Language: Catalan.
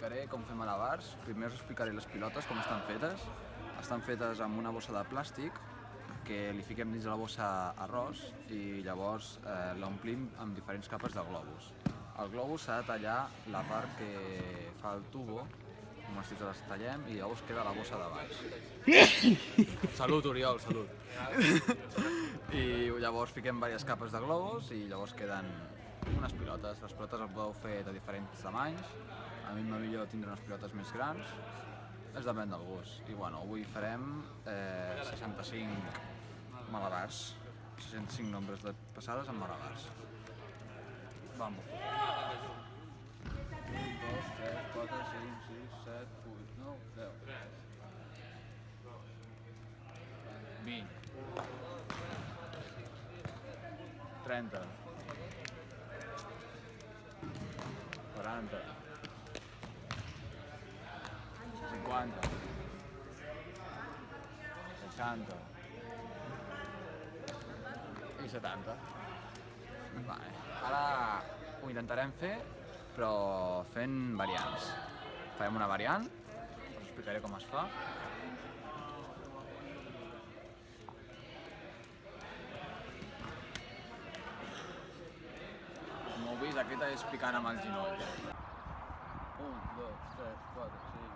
explicaré com fer malabars. Primer us explicaré les pilotes, com estan fetes. Estan fetes amb una bossa de plàstic que li fiquem dins de la bossa arròs i llavors l'omplim amb diferents capes de globus. El globus s'ha de tallar la part que fa el tubo, com els dits les tallem i llavors queda la bossa de baix. Salut, Oriol, salut. I llavors fiquem diverses capes de globus i llavors queden unes pilotes. Les pilotes les podeu fer de diferents tamanys. A mi m'ha millor tindre unes pilotes més grans. Es depèn del gust. I bueno, avui farem 65 malabars. 65 nombres de passades amb malabars. Vamos. 1, 2, 3, 4, 5, 6, 7, 8, 9, 10. 20. 30. 40. 50. 60. I 70. Vale. Ara ho intentarem fer, però fent variants. Farem una variant, us explicaré com es fa. Com heu vist, aquesta és picant amb el ginoll. 1, 2, 3, 4, 5,